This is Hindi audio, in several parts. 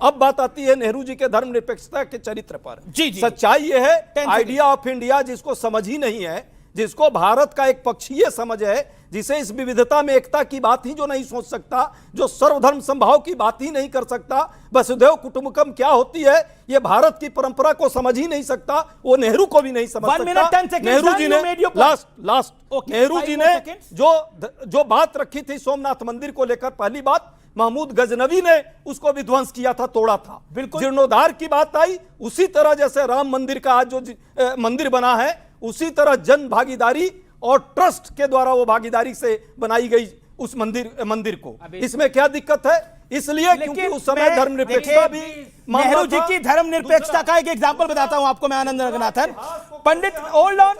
अब बात आती है नेहरू जी के धर्मनिरपेक्षता के चरित्र पर। जी जी, सच्चाई यह है, आइडिया ऑफ इंडिया जिसको समझ ही नहीं है, जिसको भारत का एक पक्षीय समझ है, जिसे इस विविधता में एकता की बात ही जो नहीं सोच सकता, जो सर्वधर्म संभाव की बात ही नहीं कर सकता, वसुधैव कुटुंबकम क्या होती है ये भारत की परंपरा को समझ ही नहीं सकता, वो नेहरू को भी नहीं समझ सकता। नेहरू जी ने नेहरू जी ने जो बात रखी थी सोमनाथ मंदिर को लेकर, पहली बात महमूद गजनवी ने उसको विध्वंस किया था, तोड़ा था। बिल्कुल जीर्णोद्धार की बात आई, उसी तरह जैसे राम मंदिर का आज जो मंदिर बना है, उसी तरह जन भागीदारी और ट्रस्ट के द्वारा वो भागीदारी से बनाई गई उस मंदिर को। इसमें क्या दिक्कत है? इसलिए क्योंकि उस समय धर्मनिरपेक्षता भी, नेहरू जी की धर्मनिरपेक्षता का एक एग्जांपल बताता हूं आपको मैं, आनंद रंगनाथन पंडित। होल्ड ऑन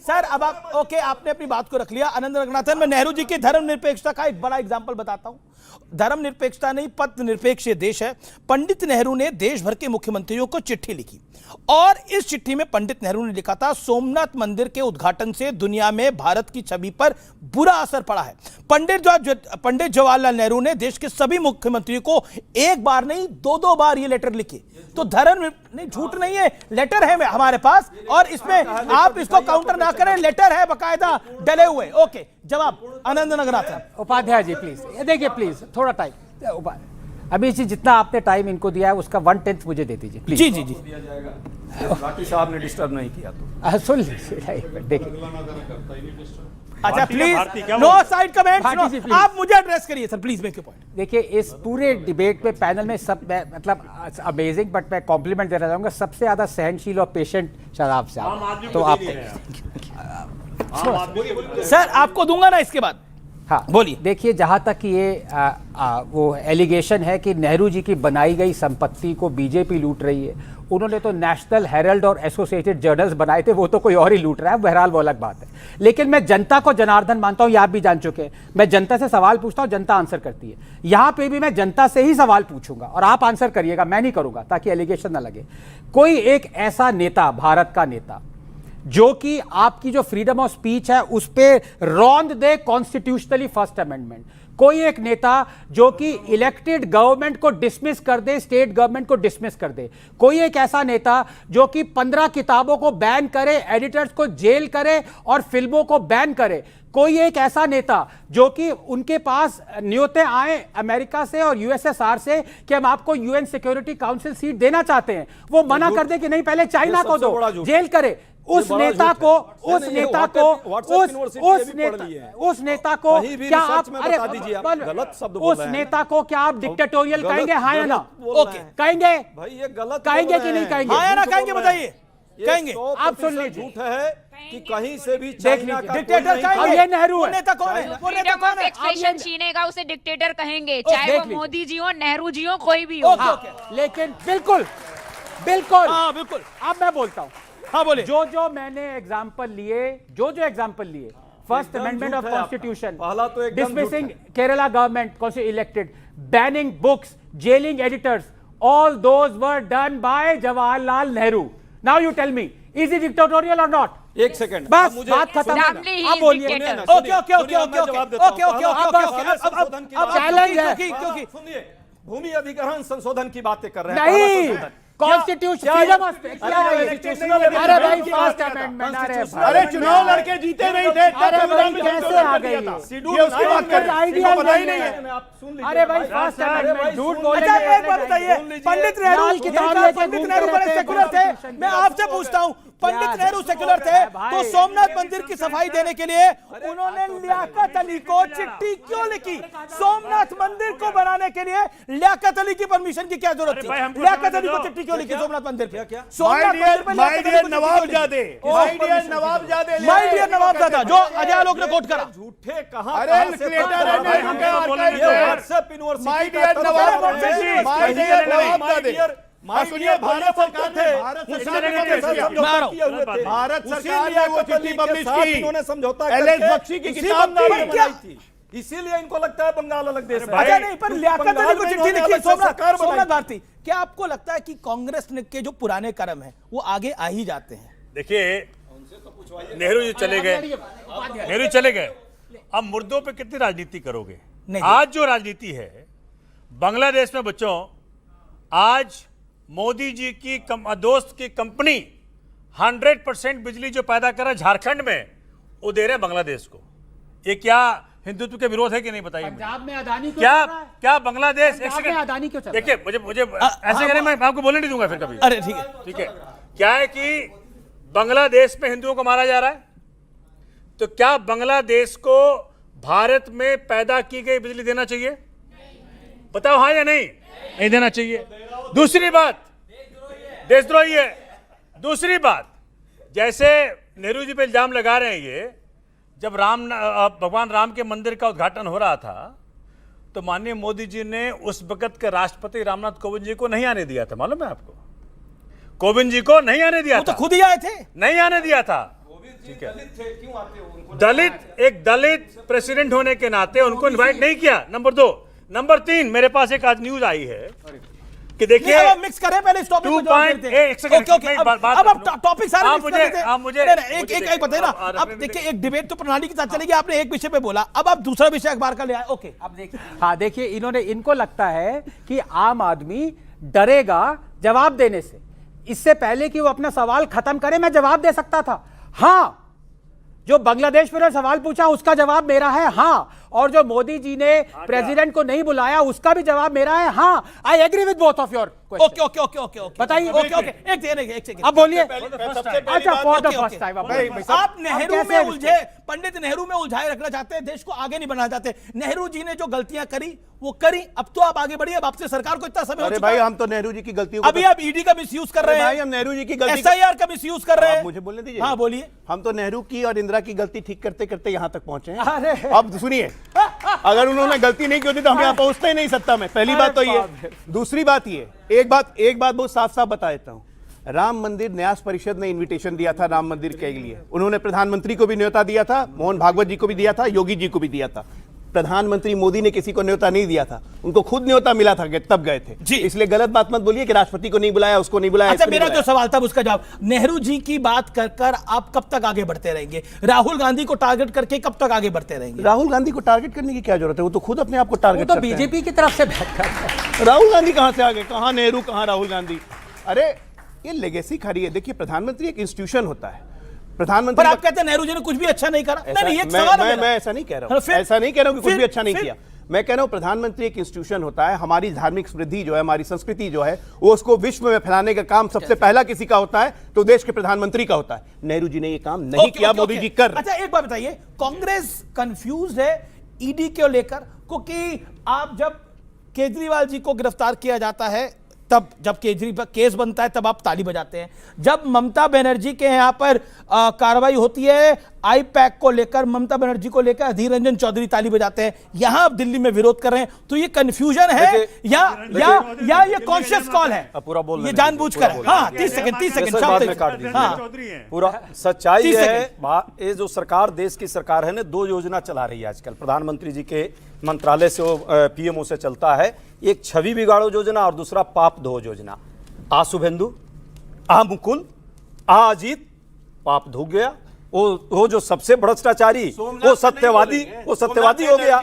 सर, अब आप ओके, आपने अपनी बात को रख लिया। आनंद रंगनाथन, मैं नेहरू जी की धर्मनिरपेक्षता का एक बड़ा एग्जांपल बताता हूं। धर्मनिरपेक्षता नहीं, पथ निरपेक्ष देश है। पंडित नेहरू ने देश भर के मुख्यमंत्रियों को चिट्ठी लिखी और इस चिट्ठी में पंडित नेहरू ने लिखा था, सोमनाथ मंदिर के उद्घाटन से दुनिया में भारत की छवि पर बुरा असर पड़ा है। पंडित जवाहरलाल नेहरू ने देश के सभी मुख्यमंत्रियों को एक बार नहीं, दो बार ये लेटर लिखे। तो धर्म नहीं, झूठ नहीं है, लेटर है हमारे पास, और इसमें आप इसको काउंटर ना करें, लेटर है बकायदा डले हुए। ओके, जवाब आनंद रंगनाथन। उपाध्याय जी प्लीज, देखिए प्लीज थोड़ा टाइम, अभी जी जितना आपने टाइम इनको दिया है उसका 1/10 मुझे दे दीजिए प्लीज। जी जी जी, राठी साहब ने डिस्टर्ब नहीं किया तो सुन लीजिए, देखिए। अच्छा प्लीज, नो साइड कमेंट्स, आप मुझे एड्रेस करिए sir please, make your point. देखिए, इस पूरे डिबेट में पैनल में सब मतलब अमेजिंग, बट मैं कॉम्प्लीमेंट देना चाहूंगा, सबसे ज्यादा सहनशील और पेशेंट शराब से आप, तो आप सर आपको दूंगा ना इसके बाद। हाँ बोलिए। देखिए, जहाँ तक ये वो एलिगेशन है कि नेहरू जी की बनाई गई संपत्ति को बीजेपी लूट रही है, उन्होंने तो नेशनल हेरल्ड और एसोसिएटेड जर्नल्स बनाए थे, वो तो कोई और ही लूट रहा है, बहरहाल वो अलग बात है। लेकिन मैं जनता को जनार्दन मानता हूँ, ये आप भी जान चुके हैं। मैं जनता से सवाल पूछता हूँ, जनता आंसर करती है। यहाँ पे भी मैं जनता से ही सवाल पूछूंगा और आप आंसर करिएगा, मैं नहीं करूंगा, ताकि एलिगेशन ना लगे। कोई एक ऐसा नेता, भारत का नेता, जो कि आपकी जो फ्रीडम ऑफ स्पीच है उस पर रौंद दे कॉन्स्टिट्यूशनली फर्स्ट अमेंडमेंट, कोई एक नेता जो कि इलेक्टेड गवर्नमेंट को डिसमिस कर दे, स्टेट गवर्नमेंट को डिसमिस कर दे, कोई एक ऐसा नेता जो कि 15 किताबों को बैन करे, एडिटर्स को जेल करे और फिल्मों को बैन करे, कोई एक ऐसा नेता जो कि उनके पास न्योते आए अमेरिका से और यूएसएसआर से कि हम आपको यूएन सिक्योरिटी काउंसिल सीट देना चाहते हैं, वो मना कर दे कि नहीं पहले चाइना को दो, जेल करे, उस नेता को क्या आप, अरे उस नेता को क्या आप डिक्टेटोरियल कहेंगे, हाँ या ना? ओके, कहेंगे भाई ये गलत कहेंगे कि नहीं कहेंगे? हाँ या ना कहेंगे, बताइए। कहेंगे? आप सुन लीजिए, झूठ है कि कहीं से भी चाइना का डिक्टेटर कहेंगे। ये नेहरू है, नेता कौन है? वो नेता कौन है? एक्सप्रेशन छीनेगा उसे डिक्टेटर कहेंगे, चाहे वो मोदी जी हो, नेहरू जी हो, कोई भी हो। लेकिन बिल्कुल बिल्कुल, हाँ बिल्कुल। अब मैं बोलता हूँ, हाँ बोले। जो मैंने एग्जांपल लिए, जो एग्जांपल लिए, first amendment of constitution, dismissing Kerala government elected, banning books, jailing editors, all those were done by Jawaharlal Nehru. Now you tell me, is it dictatorial और नॉट? एक सेकंड, बस बात खत्म। आप बोलिए। Okay okay okay okay okay okay okay, अब चैलेंज है, क्योंकि सुनिए, भूमि अधिग्रहण संशोधन की बातें कर रहे हैं। नहीं, कॉन्स्टिट्यूशन, अरे भाई फर्स्ट अमेंडमेंट, अरे चुनाव लड़के जीते नहीं थे, कैसे आ गई? उसकी बात कर, आइडिया नहीं है। अरे भाई फर्स्ट अमेंडमेंट झूठ बोल अच्छा एक बात बताइए, पंडित नेहरू बड़े सेकुलर थे, मैं आपसे पूछता हूँ, पंडित नेहरू सेकुलर थे तो सोमनाथ मंदिर की सफाई देने के लिए उन्होंने लियाकत अली को चिट्ठी क्यों लिखी? सोमनाथ मंदिर को बनाने के लिए लियाकत अली की परमिशन की क्या जरूरत थी? लियाकत अली को चिट्ठी क्यों लिखी सोमनाथ मंदिर पे? माय डियर नवाबजादे, जो अजय आलोक ने कोट करा। झूठे कहां? अरे सुनिए, भारत सरकार थे, भारत सरकार ने वो चिट्ठी पब्लिश की, इन्होंने समझौता एलएस बख्शी की किताब बनाई थी, इसीलिए इनको लगता है बंगाल अलग देश है। अच्छा नहीं, पर लियाकत अली को चिट्ठी लिखी सोमनाथ भारती। क्या आपको लगता है कि कांग्रेस के जो पुराने कर्म है वो आगे आ ही जाते हैं? देखिए, नेहरू जी चले गए, अब मुर्दों पे कितनी राजनीति करोगे? आज जो राजनीति है बांग्लादेश में बच्चों आज मोदी जी की दोस्त की कंपनी 100% बिजली जो पैदा कर रहा है झारखंड में, वो दे रहे हैं बांग्लादेश को। ये क्या हिंदुत्व के विरोध है कि नहीं, बताइए मुझे। पंजाब में अदानी क्यों क्या चल रहा है? क्या बांग्लादेश एक पंजाब में सेकंड अदानी क्यों चल रहा है? देखिए, मुझे ऐसे करें, मैं आपको बोलने नहीं दूंगा फिर कभी। अरे ठीक है, ठीक है, क्या है कि बांग्लादेश में हिंदुओं को मारा जा रहा है, तो क्या बांग्लादेश को भारत में पैदा की गई बिजली देना चाहिए? बताओ हाँ या नहीं? नहीं देना चाहिए। दूसरी बात, देशद्रोही है। दूसरी बात, जैसे नेहरू जी पे इल्जाम लगा रहे हैं ये, जब भगवान राम के मंदिर का उद्घाटन हो रहा था तो माननीय मोदी जी ने उस वक्त के राष्ट्रपति रामनाथ कोविंद जी को नहीं आने दिया था, मालूम है आपको? कोविंद जी को नहीं आने दिया वो तो था, खुद ही आए थे। नहीं आने दिया था। ठीक है, एक दलित प्रेसिडेंट होने के नाते उनको इनवाइट नहीं किया। नंबर 2। नंबर 3, मेरे पास एक आज न्यूज आई है कि देखिए, अब मिक्स करें पहले इस टॉपिक को जवाब देते हैं। एक सेकंड, ओके ओके, अब आप टॉपिक सारे मिक्स कर देते हैं। आप मुझे एक बताइए ना, अब देखिए एक डिबेट तो प्रणाली के साथ चलेगी, आपने एक विषय पे बोला, अब आप दूसरा विषय अखबार का ले आए। ओके, अब देखिए, हाँ देखिए, इनको लगता है कि आम आदमी डरेगा जवाब देने से। इससे पहले कि वो अपना सवाल खत्म करे, मैं जवाब दे सकता था। हाँ, जो बांग्लादेश में सवाल पूछा उसका जवाब मेरा है हाँ, और जो मोदी जी ने प्रेसिडेंट को नहीं बुलाया उसका भी जवाब मेरा है हाँ। I agree with both of your question. Okay okay okay okay okay, बताइए। ओके ओके, एक सेकंड, अब बोलिए। सबसे अच्छा, for the okay, first okay. Time आप नेहरू में उलझे, पंडित नेहरू में उलझाए रखना चाहते हैं, देश को आगे नहीं बढ़ाना चाहते। नेहरू जी ने जो गलतियां करी वो करी, अब तो आप आगे बढ़िए। अब आपसे सरकार को इतना समय हो अरे चुका भाई, है। हम तो नेहरू जी की गलतियों को अभी आप ईडी का मिसयूज कर रहे भाई, हैं, हम नेहरू जी की गलती SIR का मिसयूज कर रहे हैं। आप मुझे बोलने दीजिए। हाँ बोलिए। हम तो नेहरू की और इंदिरा की गलती ठीक करते करते यहां तक पहुंचे हैं। अरे। अब सुनिए, अगर उन्होंने गलती नहीं की होती तो हम यहां पहुंचते ही नहीं सत्ता में। पहली बात तो ये। दूसरी बात ये, एक बात बहुत साफ साफ बता देता हूं। राम मंदिर न्यास परिषद ने इनविटेशन दिया था राम मंदिर के लिए। उन्होंने प्रधानमंत्री को भी न्योता दिया था, मोहन भागवत जी को भी दिया था, योगी जी को भी दिया था। प्रधानमंत्री मोदी ने किसी को न्योता नहीं दिया था, उनको खुद न्योता मिला था, तब गए थे जी। इसलिए गलत बात मत बोलिए कि राष्ट्रपति को नहीं बुलाया, उसको नहीं बुलाया। अच्छा, मेरा जो सवाल था उसका जवाब, नेहरू जी की बात कर आप कब तक आगे बढ़ते रहेंगे? राहुल गांधी को टारगेट करके कब तक आगे बढ़ते रहेंगे? राहुल गांधी को टारगेट करने की क्या जरूरत है? वो तो खुद अपने आप को वो टारगेट तो करते हैं। बीजेपी की तरफ से बैठ कर। राहुल गांधी कहां से आ गए? कहां नेहरू, कहां राहुल गांधी? अरे ये लेगेसी खड़ी है। देखिए, प्रधानमंत्री एक इंस्टीट्यूशन होता है। प्रधानमंत्री पर आप कहते हैं नेहरू जी ने कुछ भी अच्छा नहीं करा। नहीं, एक सवाल है मेरा। मैं ऐसा नहीं कह रहा हाँ, हूं, फिर- ऐसा नहीं कह रहा हूं कि कुछ फिर- भी अच्छा नहीं फिर- किया। मैं कह रहा हूं प्रधानमंत्री एक इंस्टीट्यूशन होता है। हमारी धार्मिक समृद्धि जो है, हमारी संस्कृति जो है, वो उसको विश्व में फैलाने का काम सबसे पहला किसी का होता है तो देश के प्रधानमंत्री का होता है। नेहरू जी ने ये काम नहीं ओके, किया, ओके, मोदी ओके। जी कर रहे हैं। अच्छा, एक बात बताइए, कांग्रेस कंफ्यूज है ईडी को लेकर, क्योंकि आप जब केजरीवाल जी को गिरफ्तार किया जाता है, तब जब केजरीवाल केस बनता है तब आप ताली बजाते हैं। जब ममता बनर्जी के यहाँ पर कार्रवाई होती है आईपैक को लेकर, ममता बनर्जी को लेकर अधीर रंजन चौधरी ताली बजाते हैं। यहां आप दिल्ली में विरोध कर रहे हैं, तो ये कंफ्यूजन है या ये कॉन्शियस कॉल है? पूरा बोल ये जानबूझकर है। हाँ, 30 सेकंड बाद में काट दीजिए। हाँ, चौधरी हैं। पूरा सच्चाई 30 है। ये जो सरकार, देश की सरकार है ना, 2 योजना चला रही है आजकल। प्रधानमंत्री जी के मंत्रालय से, पीएमओ से चलता है। एक छवि बिगाड़ो योजना और दूसरा पाप धो योजना। आ शुभेंदु, आ मुकुल, आ अजीत, पाप धो गया। वो जो सबसे भ्रष्टाचारी, वो सत्यवादी हो गया।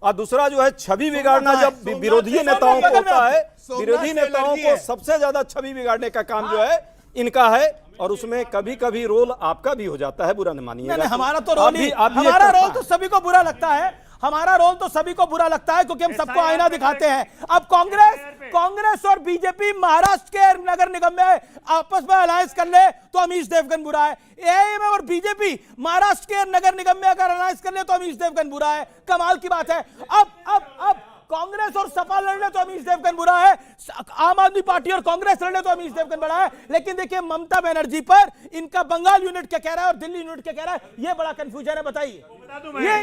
अब दूसरा जो है छवि बिगाड़ना, जब विरोधी नेताओं को होता है, विरोधी नेताओं को सबसे ज्यादा छवि बिगाड़ने का काम जो है इनका है, और उसमें कभी कभी रोल आपका भी हो जाता है, बुरा नहीं मानिएगा। नहीं, हमारा तो रोल ही, आप भी एक हमारा तरफा रोल तो सभी को बुरा लगता है। हमारा रोल तो सभी को बुरा लगता है, क्योंकि हम सबको आईना दिखाते हैं। अब कांग्रेस और बीजेपी महाराष्ट्र के नगर निगम में आपस में अलायंस कर ले तो अमीश देवगन बुरा है। एआईएम और बीजेपी महाराष्ट्र के नगर निगम में अगर अलायंस कर ले तो अमीश देवगन बुरा है। कमाल की बात है। अब कांग्रेस और सपा लड़ ले तो अमीश देवगन बुरा है, आम आदमी पार्टी और कांग्रेस लड़ ले तो अमीश देवगन बड़ा है। लेकिन देखिए, ममता बनर्जी पर इनका बंगाल यूनिट क्या कह रहा है और दिल्ली यूनिट क्या कह रहा है, ये बड़ा कंफ्यूजन है। बताइए,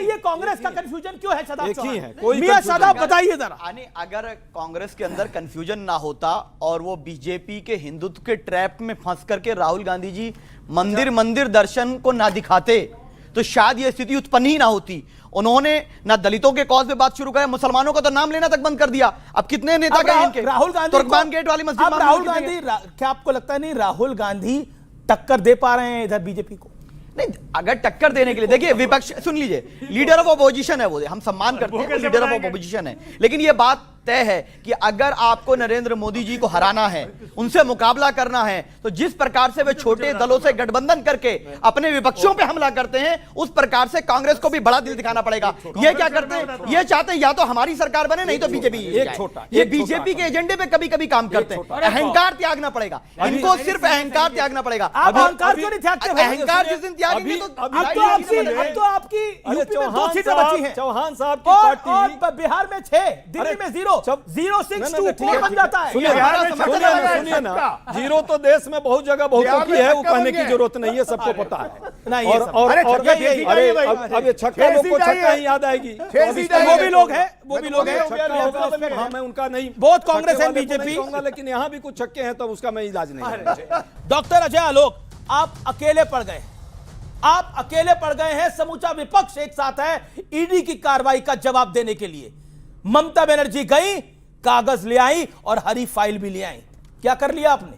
ये कांग्रेस का कंफ्यूजन क्यों है? शादाब एक ही है, साहब, कोई मियां confusion शादाब नहीं। बताइए जरा। यानी अगर कांग्रेस के अंदर कंफ्यूजन ना होता और वो बीजेपी के हिंदुत्व के ट्रैप में फंस करके राहुल गांधी जी मंदिर दर्शन को ना दिखाते तो शायद ये स्थिति उत्पन्न ही ना होती। उन्होंने ना दलितों के कॉज पे बात शुरू करा, मुसलमानों का तो नाम लेना तक बंद कर दिया। अब कितने नेता गए इनके? राहुल गांधी तुर्कमान गेट वाली मस्जिद राहुल गांधी, क्या आपको लगता नहीं राहुल गांधी टक्कर दे पा रहे हैं इधर बीजेपी को? नहीं, अगर टक्कर देने के लिए देखिए विपक्ष, सुन लीजिए, लीडर ऑफ अपोजिशन है वो, हम सम्मान करते हैं, लीडर ऑफ अपोजिशन है, लेकिन ये बात तय है कि अगर आपको नरेंद्र मोदी जी को हराना है, उनसे मुकाबला करना है, तो जिस प्रकार से वे छोटे दलों से गठबंधन करके अपने विपक्षों पे हमला करते हैं, उस प्रकार से कांग्रेस को भी बड़ा दिल दिखाना पड़ेगा। ये क्या करते हैं, ये चाहते हैं या तो हमारी सरकार बने, नहीं तो बीजेपी। ये बीजेपी के एजेंडे पे कभी कभी काम करते हैं। अहंकार त्यागना पड़ेगा इनको, सिर्फ अहंकार त्यागना पड़ेगा। आप अहंकार क्यों नहीं त्यागते? अहंकार जिस दिन त्यागेंगे तो अब तो आपकी यूपी में 2 सीटें बची हैं, चौहान साहब की और पार्टी, बिहार में 6, दिल्ली में 0, 0-6-2 बन जाता है। सुनिए ना, 0 तो देश में बहुत जगह बहुतों की है, वो कहने की जरूरत नहीं है, सबको पता है। नहीं, अब ये छक्का लोग को छक्का ही याद आएगी। वो भी लोग हैं, हाँ, मैं उनका नहीं, बहुत कांग्रेस है, बीजेपी, लेकिन यहाँ भी कुछ छक्के हैं, तो उसका मैं इलाज नहीं है। डॉक्टर अजय आलोक, आप अकेले पड़ गए, आप अकेले पड़ गए हैं, समूचा विपक्ष एक साथ है ईडी की कार्रवाई का जवाब देने के लिए। ममता बनर्जी गई, कागज ले आई और हरी फाइल भी ले आई। क्या कर लिया आपने?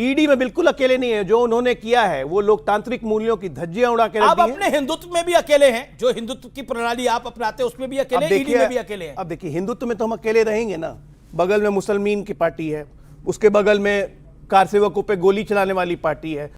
ईडी में बिल्कुल अकेले नहीं है, जो उन्होंने किया है वो लोकतांत्रिक मूल्यों की धज्जियां उड़ा के रख आप दी हैं। अपने हिंदुत्व में भी अकेले हैं, जो हिंदुत्व की प्रणाली आप अपनाते हैं उसमें भी अकेले, ईडी में भी अकेले हैं। अब देखिए, हिंदुत्व में तो हम अकेले रहेंगे ना, बगल में मुसलमान की पार्टी है, उसके बगल में कार सेवकों पे गोली चलाने वाली पार्टी है,